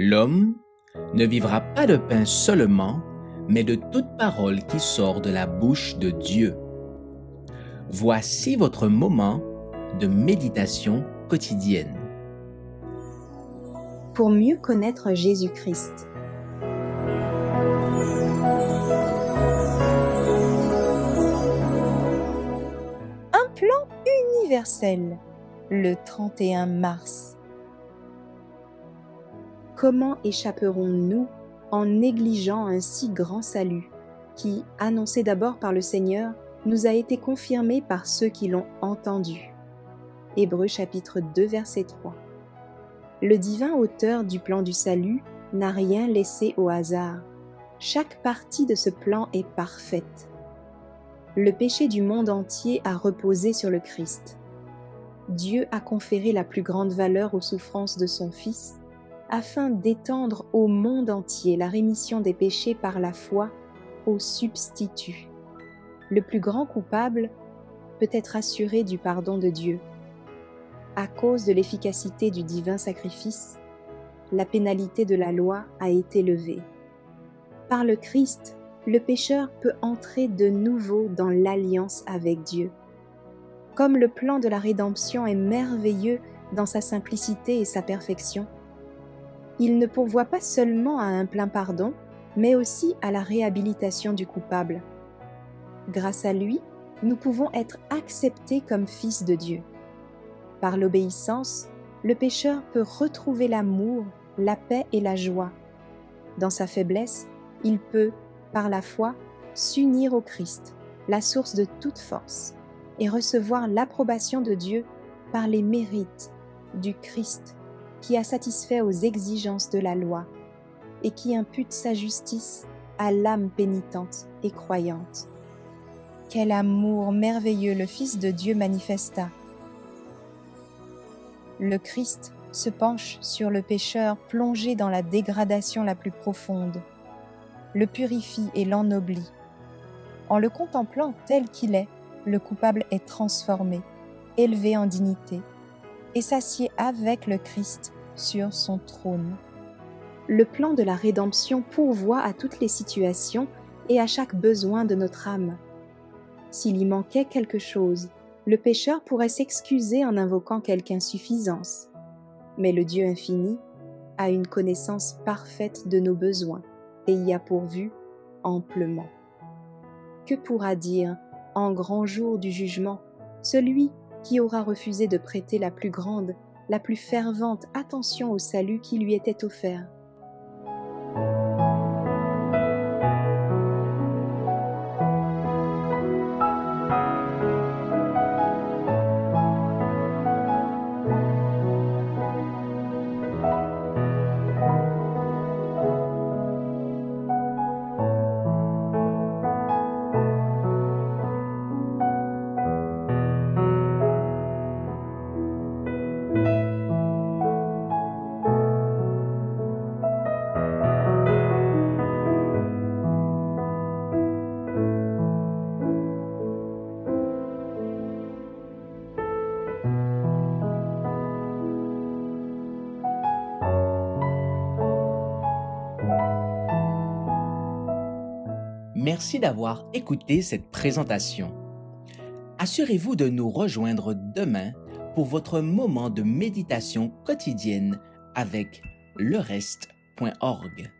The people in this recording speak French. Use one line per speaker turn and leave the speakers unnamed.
L'homme ne vivra pas de pain seulement, mais de toute parole qui sort de la bouche de Dieu. Voici votre moment de méditation quotidienne.
Pour mieux connaître Jésus-Christ. Un plan universel, le 31 mars. Comment échapperons-nous en négligeant un si grand salut qui, annoncé d'abord par le Seigneur, nous a été confirmé par ceux qui l'ont entendu? Hébreux chapitre 2 verset 3. Le divin auteur du plan du salut n'a rien laissé au hasard. Chaque partie de ce plan est parfaite. Le péché du monde entier a reposé sur le Christ. Dieu a conféré la plus grande valeur aux souffrances de son Fils afin d'étendre au monde entier la rémission des péchés par la foi au substitut. Le plus grand coupable peut être assuré du pardon de Dieu. À cause de l'efficacité du divin sacrifice, la pénalité de la loi a été levée. Par le Christ, le pécheur peut entrer de nouveau dans l'alliance avec Dieu. Comme le plan de la rédemption est merveilleux dans sa simplicité et sa perfection, il ne pourvoit pas seulement à un plein pardon, mais aussi à la réhabilitation du coupable. Grâce à lui, nous pouvons être acceptés comme fils de Dieu. Par l'obéissance, le pécheur peut retrouver l'amour, la paix et la joie. Dans sa faiblesse, il peut, par la foi, s'unir au Christ, la source de toute force, et recevoir l'approbation de Dieu par les mérites du Christ qui a satisfait aux exigences de la loi et qui impute sa justice à l'âme pénitente et croyante. Quel amour merveilleux le Fils de Dieu manifesta! Le Christ se penche sur le pécheur plongé dans la dégradation la plus profonde, le purifie et l'ennoblit. En le contemplant tel qu'il est, le coupable est transformé, élevé en dignité, et s'assied avec le Christ sur son trône. Le plan de la rédemption pourvoit à toutes les situations et à chaque besoin de notre âme. S'il y manquait quelque chose, le pécheur pourrait s'excuser en invoquant quelque insuffisance. Mais le Dieu infini a une connaissance parfaite de nos besoins et y a pourvu amplement. Que pourra dire, en grand jour du jugement, celui qui aura refusé de prêter la plus grande, la plus fervente attention au salut qui lui était offert?
Merci d'avoir écouté cette présentation. Assurez-vous de nous rejoindre demain pour votre moment de méditation quotidienne avec lereste.org.